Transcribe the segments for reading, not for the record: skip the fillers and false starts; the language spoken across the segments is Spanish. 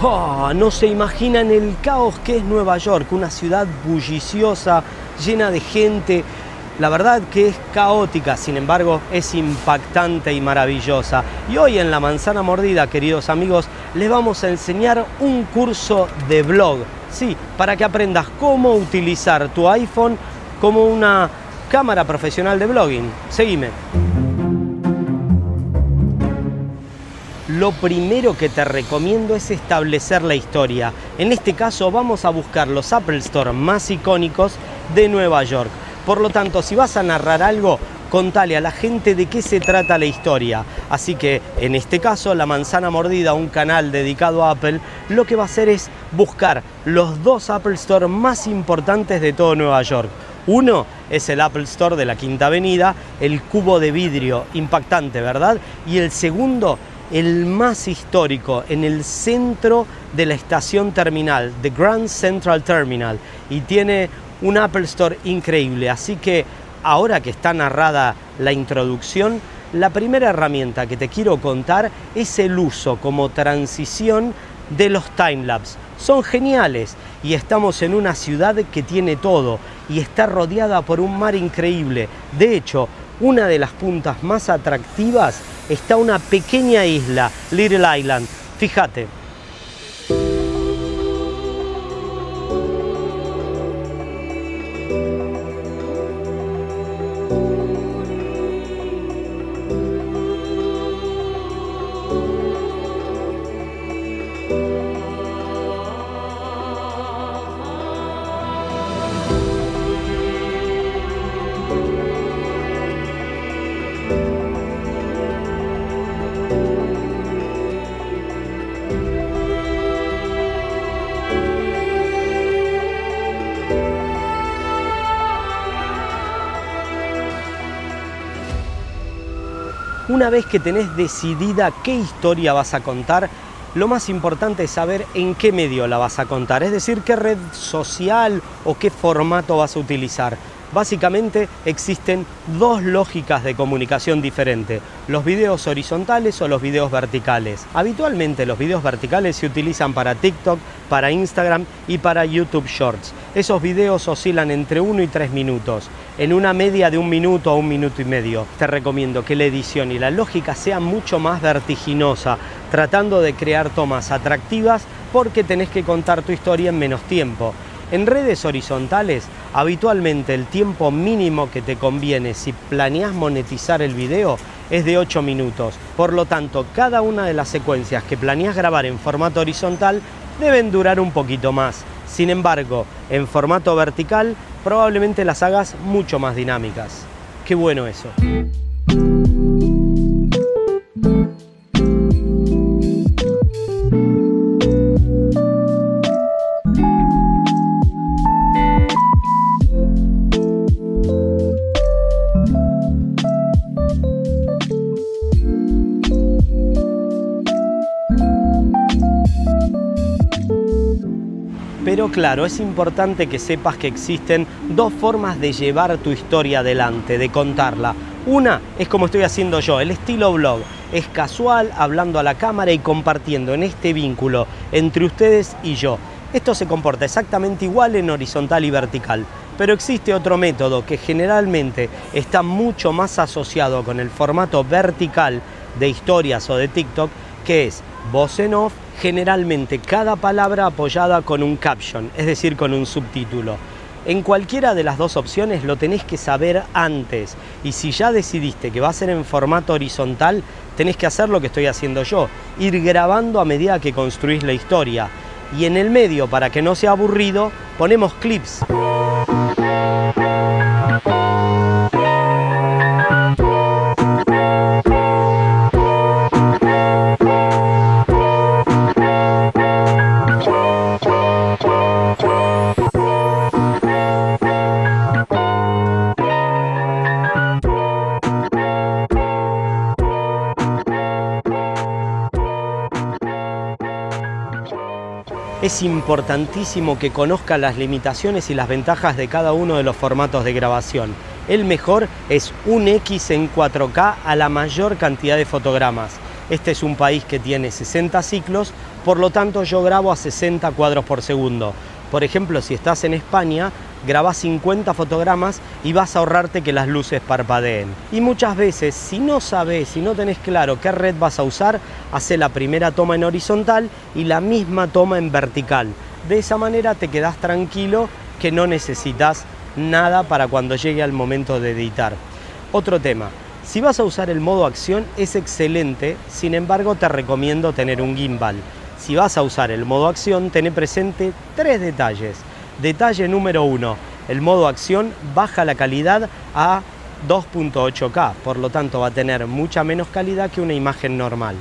Oh, no se imaginan el caos que es Nueva York, una ciudad bulliciosa, llena de gente. La verdad que es caótica, sin embargo es impactante y maravillosa. Y hoy en La Manzana Mordida, queridos amigos, les vamos a enseñar un curso de blog. Sí, para que aprendas cómo utilizar tu iPhone como una cámara profesional de blogging. Seguime. Lo primero que te recomiendo es establecer la historia. En este caso vamos a buscar los Apple Store más icónicos de Nueva York. Por lo tanto, si vas a narrar algo, contale a la gente de qué se trata la historia. Así que, en este caso, La Manzana Mordida, un canal dedicado a Apple, lo que va a hacer es buscar los dos Apple Store más importantes de todo Nueva York. Uno es el Apple Store de la Quinta Avenida, el cubo de vidrio, impactante, ¿verdad? Y el segundo, el más histórico, en el centro de la estación terminal, The Grand Central Terminal, y tiene un Apple Store increíble. Así que ahora que está narrada la introducción, la primera herramienta que te quiero contar es el uso como transición de los timelapse. Son geniales y estamos en una ciudad que tiene todo y está rodeada por un mar increíble. De hecho, una de las puntas más atractivas está una pequeña isla, Little Island. Fíjate. Una vez que tenés decidida qué historia vas a contar, lo más importante es saber en qué medio la vas a contar, es decir, qué red social o qué formato vas a utilizar. Básicamente existen dos lógicas de comunicación diferentes, los videos horizontales o los videos verticales. Habitualmente los videos verticales se utilizan para TikTok, para Instagram y para YouTube Shorts. Esos videos oscilan entre 1 y 3 minutos, en una media de 1 minuto a 1 minuto y medio. Te recomiendo que la edición y la lógica sea mucho más vertiginosa, tratando de crear tomas atractivas porque tenés que contar tu historia en menos tiempo. En redes horizontales, habitualmente el tiempo mínimo que te conviene si planeas monetizar el video es de 8 minutos. Por lo tanto, cada una de las secuencias que planeas grabar en formato horizontal deben durar un poquito más. Sin embargo, en formato vertical, probablemente las hagas mucho más dinámicas. Qué bueno eso. Pero claro, es importante que sepas que existen dos formas de llevar tu historia adelante, de contarla. Una es como estoy haciendo yo, el estilo blog. Es casual, hablando a la cámara y compartiendo en este vínculo entre ustedes y yo. Esto se comporta exactamente igual en horizontal y vertical. Pero existe otro método que generalmente está mucho más asociado con el formato vertical de historias o de TikTok, que es voz en off, generalmente cada palabra apoyada con un caption, es decir, con un subtítulo. En cualquiera de las dos opciones lo tenés que saber antes, y si ya decidiste que va a ser en formato horizontal, tenés que hacer lo que estoy haciendo yo, ir grabando a medida que construís la historia. Y en el medio, para que no sea aburrido, ponemos clips. Es importantísimo que conozcas las limitaciones y las ventajas de cada uno de los formatos de grabación. El mejor es un X en 4K a la mayor cantidad de fotogramas. Este es un país que tiene 60 ciclos, por lo tanto yo grabo a 60 cuadros por segundo. Por ejemplo, si estás en España, grabás 50 fotogramas y vas a ahorrarte que las luces parpadeen. Y muchas veces, si no sabes, si no tenés claro qué red vas a usar, hace la primera toma en horizontal y la misma toma en vertical. De esa manera te quedás tranquilo que no necesitas nada para cuando llegue al momento de editar. Otro tema, si vas a usar el modo acción es excelente, sin embargo te recomiendo tener un gimbal. Si vas a usar el modo acción, ten presente 3 detalles. Detalle número 1, el modo acción baja la calidad a 2.8K, por lo tanto va a tener mucha menos calidad que una imagen normal.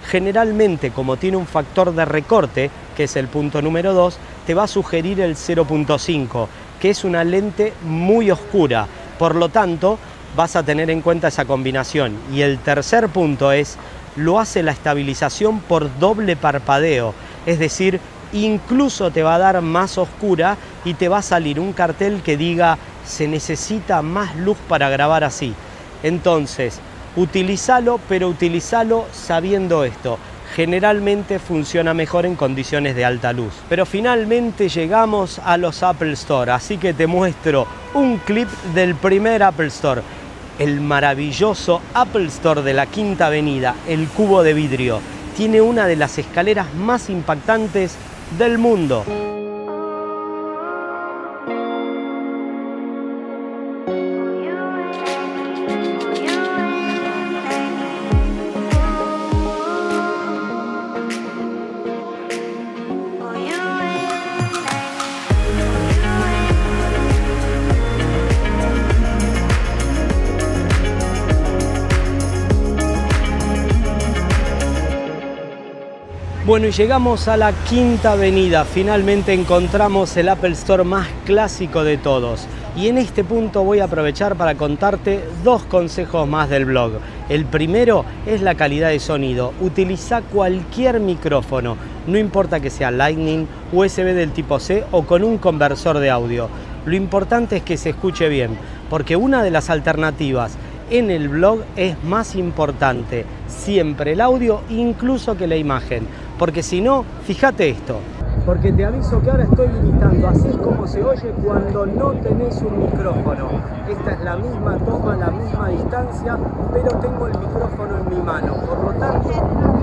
Generalmente, como tiene un factor de recorte, que es el punto número 2, te va a sugerir el 0.5, que es una lente muy oscura, por lo tanto vas a tener en cuenta esa combinación. Y el tercer punto es, lo hace la estabilización por doble parpadeo, es decir, incluso te va a dar más oscura y te va a salir un cartel que diga se necesita más luz para grabar así. Entonces, utilízalo, pero utilízalo sabiendo esto. Generalmente funciona mejor en condiciones de alta luz. Pero finalmente llegamos a los Apple Store, así que te muestro un clip del primer Apple Store. El maravilloso Apple Store de la Quinta Avenida, el cubo de vidrio. Tiene una de las escaleras más impactantes del mundo. Bueno, y llegamos a la Quinta Avenida. Finalmente encontramos el Apple Store más clásico de todos. Y en este punto voy a aprovechar para contarte 2 consejos más del blog. El primero es la calidad de sonido. Utiliza cualquier micrófono, no importa que sea Lightning, USB del tipo C o con un conversor de audio. Lo importante es que se escuche bien, porque una de las alternativas en el blog es más importante siempre el audio incluso que la imagen, porque si no, fíjate esto. Porque te aviso que ahora estoy gritando, así es como se oye cuando no tenés un micrófono. Esta es la misma toma, la misma distancia, pero tengo el micrófono en mi mano. Por lo tanto,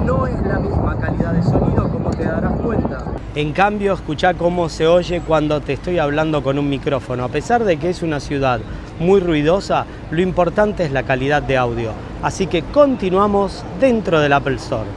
no es la misma calidad de sonido, como te darás cuenta. En cambio, escuchá cómo se oye cuando te estoy hablando con un micrófono. A pesar de que es una ciudad muy ruidosa, lo importante es la calidad de audio. Así que continuamos dentro del Apple Store.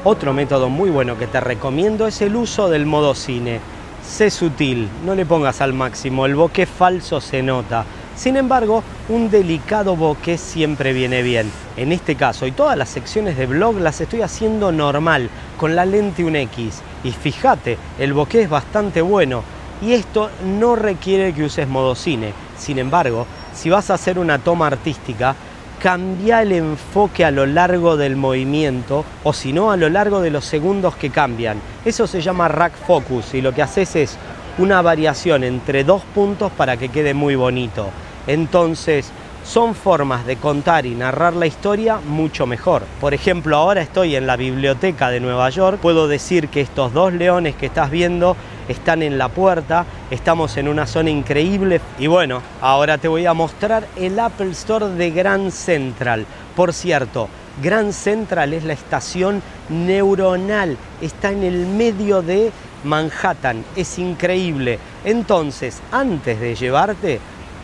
Otro método muy bueno que te recomiendo es el uso del modo cine. Sé sutil, no le pongas al máximo, el bokeh falso se nota. Sin embargo, un delicado bokeh siempre viene bien. En este caso y todas las secciones de vlog las estoy haciendo normal, con la lente 1X. Y fíjate, el bokeh es bastante bueno. Y esto no requiere que uses modo cine. Sin embargo, si vas a hacer una toma artística, cambia el enfoque a lo largo del movimiento o si no a lo largo de los segundos que cambian. Eso se llama rack focus y lo que haces es una variación entre 2 puntos para que quede muy bonito. Entonces son formas de contar y narrar la historia mucho mejor. Por ejemplo, ahora estoy en la biblioteca de Nueva York. Puedo decir que estos 2 leones que estás viendo están en la puerta, estamos en una zona increíble y bueno, ahora te voy a mostrar el Apple Store de Grand Central. Por cierto, Grand Central es la estación neuronal, está en el medio de Manhattan, es increíble. Entonces, antes de llevarte,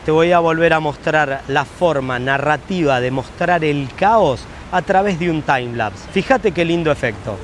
te voy a volver a mostrar la forma narrativa de mostrar el caos a través de un timelapse. Fíjate qué lindo efecto.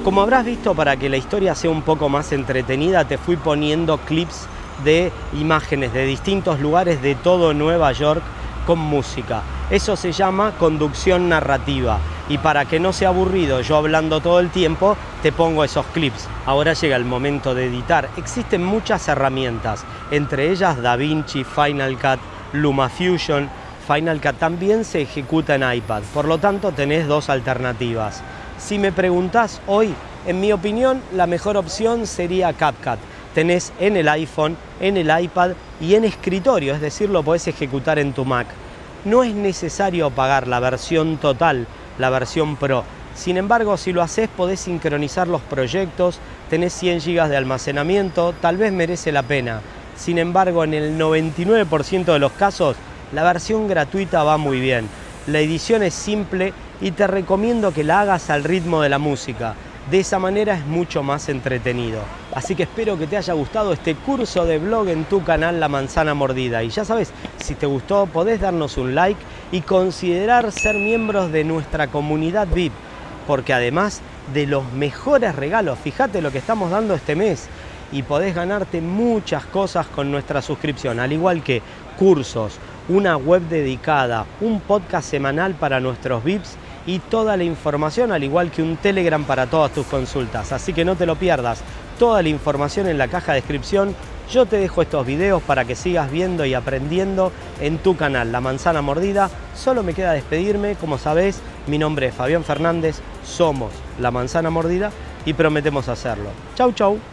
Como habrás visto, para que la historia sea un poco más entretenida, te fui poniendo clips de imágenes de distintos lugares de todo Nueva York con música. Eso se llama conducción narrativa. Y para que no sea aburrido yo hablando todo el tiempo, te pongo esos clips. Ahora llega el momento de editar. Existen muchas herramientas, entre ellas DaVinci, Final Cut, LumaFusion. Final Cut también se ejecuta en iPad, por lo tanto tenés dos alternativas. Si me preguntás hoy, en mi opinión, la mejor opción sería CapCut. Tenés en el iPhone, en el iPad y en escritorio, es decir, lo podés ejecutar en tu Mac. No es necesario pagar la versión total, la versión Pro. Sin embargo, si lo haces, podés sincronizar los proyectos, tenés 100 GB de almacenamiento, tal vez merece la pena. Sin embargo, en el 99% de los casos, la versión gratuita va muy bien. La edición es simple y te recomiendo que la hagas al ritmo de la música. De esa manera es mucho más entretenido. Así que espero que te haya gustado este curso de blog en tu canal La Manzana Mordida. Y ya sabes, si te gustó podés darnos un like y considerar ser miembros de nuestra comunidad VIP. Porque además de los mejores regalos, fíjate lo que estamos dando este mes. Y podés ganarte muchas cosas con nuestra suscripción. Al igual que cursos, una web dedicada, un podcast semanal para nuestros VIPs y toda la información, al igual que un Telegram para todas tus consultas. Así que no te lo pierdas, toda la información en la caja de descripción. Yo te dejo estos videos para que sigas viendo y aprendiendo en tu canal La Manzana Mordida. Solo me queda despedirme. Como sabés, mi nombre es Fabián Fernández, somos La Manzana Mordida y prometemos hacerlo. Chau, chau.